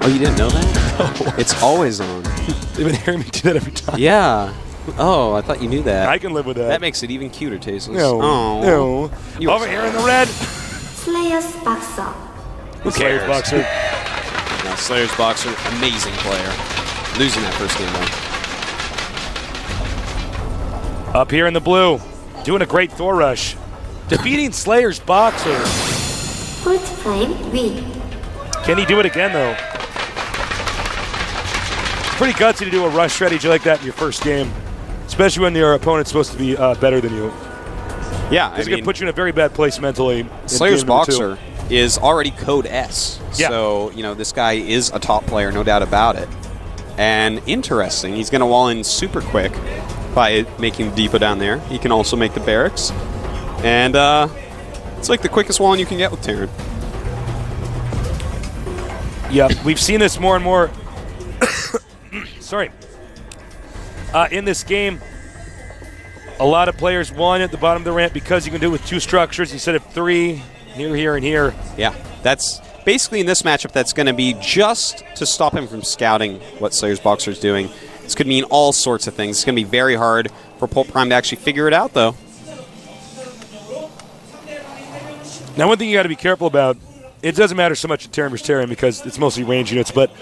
Oh, you didn't know that? No. It's always on. They've been hearing me do that every time. Yeah. Oh, I thought you knew that. I can live with that. That makes it even cuter, Tasteless. No. Oh. No. Over here in the red. Slayer's BoxeR. Who cares, BoxeR? No, Slayer's BoxeR, amazing player. Losing that first game, though. Up here in the blue, doing a great Thor rush. Defeating Slayer's BoxeR. Polt Prime win. Can he do it again, though? It's pretty gutsy to do a rush strategy like that in your first game, especially when your opponent's supposed to be better than you. Yeah, It's going to put you in a very bad place mentally. Slayer's BoxeR is already code S. Yeah. So, you know, this guy is a top player, no doubt about it. And interesting, he's going to wall in super quick by making the depot down there. He can also make the barracks. And it's like the quickest wall you can get with Terran. Yeah, we've seen this more and more. Sorry. In this game, a lot of players won at the bottom of the ramp because you can do it with two structures instead of three, here, and here. Yeah, that's basically in this matchup that's going to be just to stop him from scouting what Slayer's BoxeR is doing. This could mean all sorts of things. It's going to be very hard for Polt Prime to actually figure it out, though. Now, one thing you got to be careful about, it doesn't matter so much in Terran versus Terran because it's mostly range units, but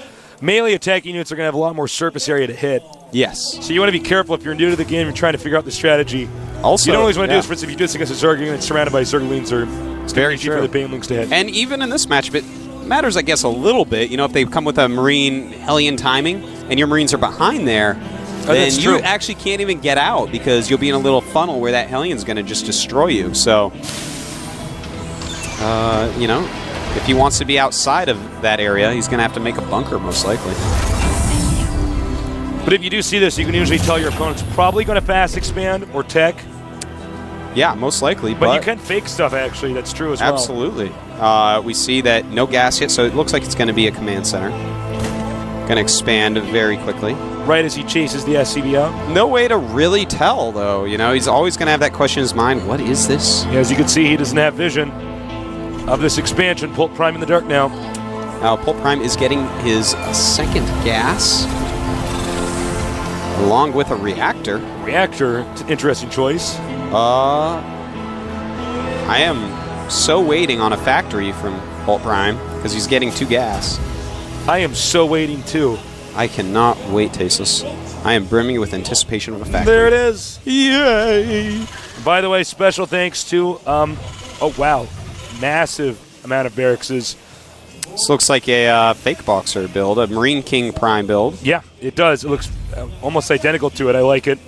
melee attacking units are going to have a lot more surface area to hit. Yes. So you want to be careful if you're new to the game and trying to figure out the strategy. Also, you don't always want to do this. For instance, if you do this against a Zerg, you're going to be surrounded by Zerglings, or it's very easy for the Banelings to hit. And even in this matchup, it matters, I guess, a little bit. You know, if they come with a Marine Hellion timing and your Marines are behind there, then you actually can't even get out because you'll be in a little funnel where that Hellion's going to just destroy you. So, you know, if he wants to be outside of that area, he's going to have to make a bunker, most likely. But if you do see this, you can usually tell your opponent's probably going to fast expand or tech. Yeah, most likely. But you can fake stuff, actually. That's true as well. Absolutely. We see that no gas hit, so it looks like it's going to be a command center. Going to expand very quickly. Right as he chases the SCV out. No way to really tell, though. You know, he's always going to have that question in his mind, what is this? Yeah, as you can see, he doesn't have vision of this expansion. Polt Prime in the dark now. Now, Polt Prime is getting his second gas, along with a reactor. Reactor, it's an interesting choice. I am so waiting on a factory from Polt Prime, because he's getting 2 gas. I am so waiting, too. I cannot wait, Tasteless. I am brimming with anticipation of a factory. There it is. Yay! By the way, special thanks to, oh, wow, massive amount of barracks. This looks like a fake BoxeR build, a Marine King Prime build. Yeah, it does. It looks almost identical to it. I like it.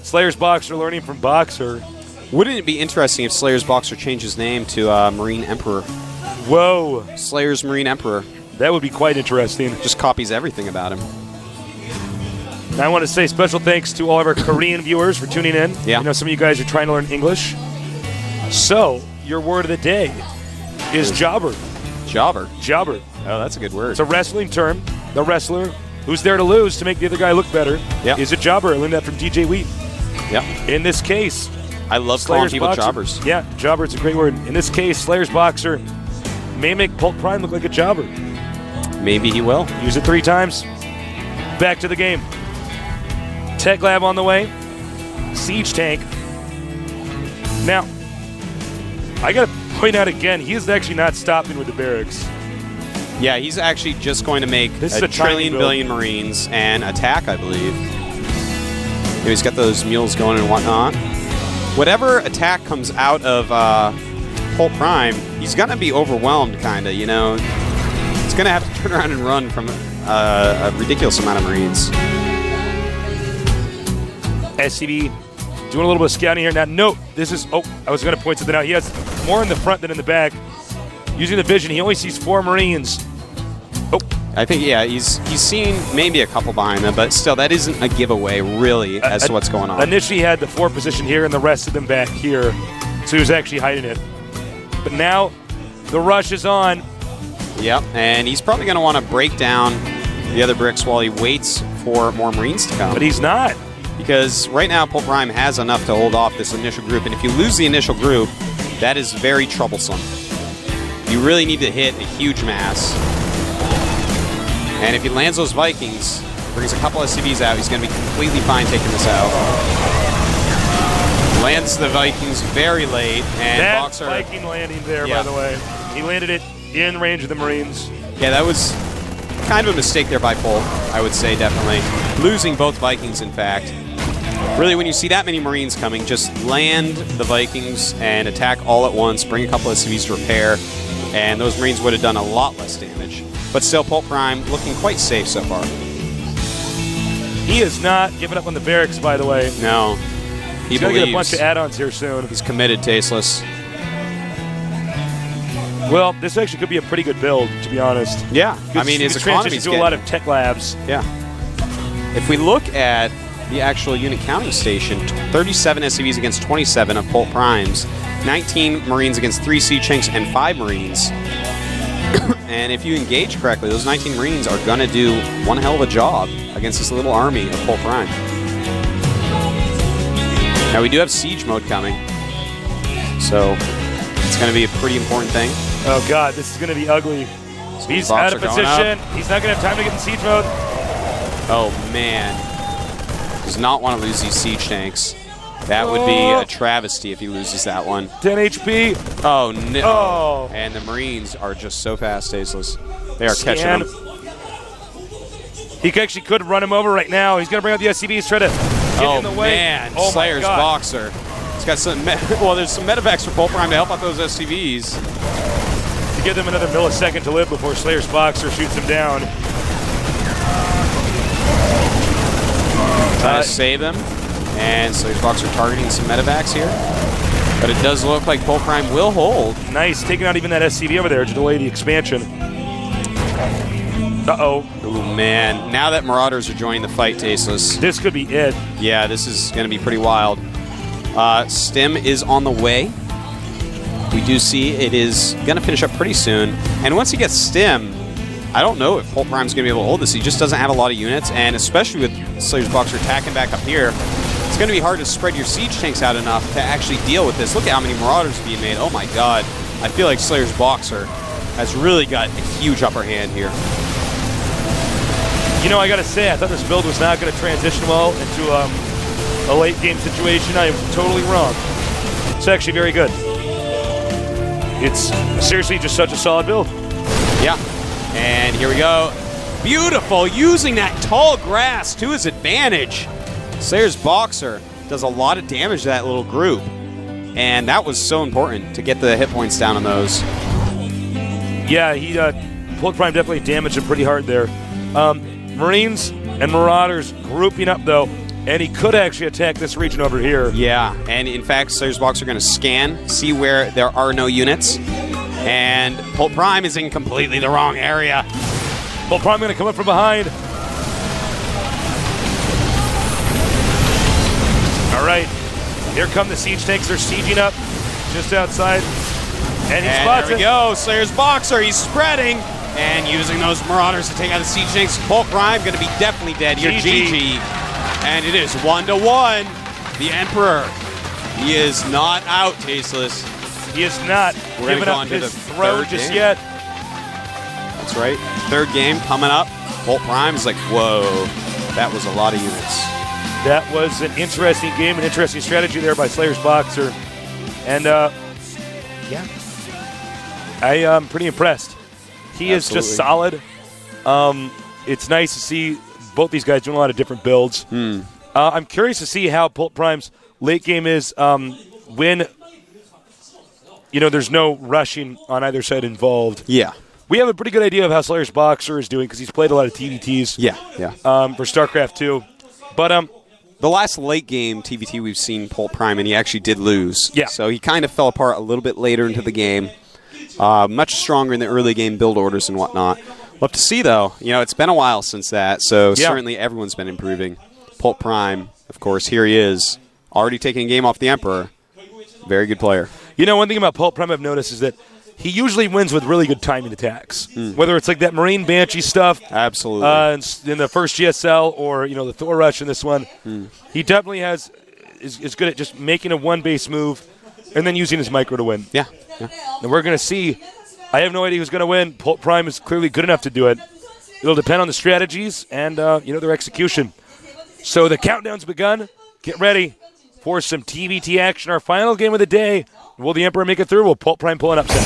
Slayer's BoxeR learning from BoxeR. Wouldn't it be interesting if Slayer's BoxeR changed his name to Marine Emperor? Whoa. Slayer's Marine Emperor. That would be quite interesting. Just copies everything about him. Now, I want to say special thanks to all of our Korean viewers for tuning in. Yeah. I know some of you guys are trying to learn English. So, your word of the day is jobber. Jobber? Jobber. Oh, that's a good word. It's a wrestling term. The wrestler who's there to lose to make the other guy look better is a jobber. I learned that from DJ Wheat. Yeah. In this case, I love Slayer's calling people BoxeR. jobbers. Yeah, jobber, it's a great word. In this case, Slayer's BoxeR may make Polt Prime look like a jobber. Maybe he will. Use it 3 times. Back to the game. Tech Lab on the way. Siege Tank. Now, I got to point out again, he is actually not stopping with the barracks. Yeah, he's actually just going to make This is a a tiny build. billion Marines and attack, I believe. He's got those mules going and whatnot. Whatever attack comes out of Polt Prime, he's going to be overwhelmed, kind of, you know. He's going to have to turn around and run from a ridiculous amount of Marines. SCV doing a little bit of scouting here. Now, note, this is... Oh, I was going to point something out. He has more in the front than in the back. Using the vision, he only sees 4 Marines. Oh. I think, yeah, he's seen maybe a couple behind them, but still, that isn't a giveaway, really, as to what's going on. Initially, he had the 4 position here and the rest of them back here, so he was actually hiding it. But now, the rush is on. Yep, and he's probably going to want to break down the other bricks while he waits for more Marines to come. But he's not. Because right now, Polt Prime has enough to hold off this initial group, and if you lose the initial group, that is very troublesome. You really need to hit a huge mass. And if he lands those Vikings, brings a couple SCVs out, he's going to be completely fine taking this out. Lands the Vikings very late, and that BoxeR. Viking landing there, by the way. He landed it in range of the Marines. Yeah, that was kind of a mistake there by Polt, I would say, definitely. Losing both Vikings, in fact. Really, when you see that many Marines coming, just land the Vikings and attack all at once, bring a couple of SCVs to repair, and those Marines would have done a lot less damage. But still, Polt Prime looking quite safe so far. He is not giving up on the barracks, by the way. No. He's going to get a bunch of add-ons here soon. He's committed, Tasteless. Well, this actually could be a pretty good build, to be honest. Yeah. I mean, his economy's to a lot of tech labs. Yeah. If we look at the actual unit counting station, 37 SCVs against 27 of Polt Primes, 19 Marines against 3 Siege Tanks and 5 Marines. And if you engage correctly, those 19 Marines are going to do one hell of a job against this little army of Polt Prime. Now, we do have siege mode coming, so it's going to be a pretty important thing. Oh, God, this is going to be ugly. So he's out of position. He's not going to have time to get in siege mode. Oh, man. Does not want to lose these siege tanks. That would be a travesty if he loses that one. 10 HP. Oh, no. Oh. And the Marines are just so fast, Tasteless. They are catching him. He actually could run him over right now. He's going to bring out the SCVs, try to get in the way. Man. Oh, Slayer's my God. BoxeR. He's got some, well, there's some medevacs for Polt Prime to help out those SCVs. To give them another millisecond to live before Slayer's BoxeR shoots him down. Trying to save him. And Slayer's BoxeR targeting some medevacs here. But it does look like Polt Prime will hold. Nice, taking out even that SCV over there to delay the expansion. Uh-oh. Ooh, man. Now that Marauders are joining the fight, Tasteless. This could be it. Yeah, this is going to be pretty wild. Stim is on the way. We do see it is going to finish up pretty soon. And once he gets Stim, I don't know if Polt Prime's going to be able to hold this. He just doesn't have a lot of units, and especially with Slayer's BoxeR attacking back up here, it's going to be hard to spread your siege tanks out enough to actually deal with this. Look at how many Marauders are being made. Oh my God. I feel like Slayer's BoxeR has really got a huge upper hand here. You know, I got to say, I thought this build was not going to transition well into a late game situation. I am totally wrong. It's actually very good. It's seriously just such a solid build. Yeah. And here we go. Beautiful, using that tall grass to his advantage. Slayer's BoxeR does a lot of damage to that little group. And that was so important to get the hit points down on those. Yeah, Polt Prime definitely damaged him pretty hard there. Marines and Marauders grouping up, though, and he could actually attack this region over here. Yeah, and in fact, Slayer's BoxeR are going to scan, see where there are no units. And Polt Prime is in completely the wrong area. Polt Prime going to come up from behind. All right, here come the siege tanks. They're sieging up just outside. And he spots there we go, Slayer's BoxeR, he's spreading. And using those Marauders to take out the siege tanks. Polt Prime going to be definitely dead here. GG. And it is 1-1. The Emperor. He is not out, Tasteless. He is not giving up his throne just yet. That's right. Third game coming up. Polt Prime is like, whoa, that was a lot of units. That was an interesting game, an interesting strategy there by Slayer's BoxeR. And, yeah, I am pretty impressed. He is just solid. It's nice to see both these guys doing a lot of different builds. I'm curious to see how Polt Prime's late game is when, there's no rushing on either side involved. Yeah. We have a pretty good idea of how Slayer's BoxeR is doing because he's played a lot of TVTs. Yeah. For StarCraft 2. But the last late game TVT we've seen Polt Prime, and he actually did lose. Yeah. So he kind of fell apart a little bit later into the game. Much stronger in the early game build orders and whatnot. We'll have to see, though. It's been a while since that, so certainly everyone's been improving. Polt Prime, of course, here he is, already taking a game off the Emperor. Very good player. One thing about Polt Prime I've noticed is that he usually wins with really good timing attacks. Whether it's like that Marine Banshee stuff. Absolutely. In the first GSL or, the Thor Rush in this one. He definitely is good at just making a one-base move and then using his micro to win. Yeah. And we're going to see. I have no idea who's going to win. Polt Prime is clearly good enough to do it. It'll depend on the strategies and their execution. So the countdown's begun. Get ready for some TVT action. Our final game of the day. Will the Emperor make it through? Will Polt Prime pull an upset?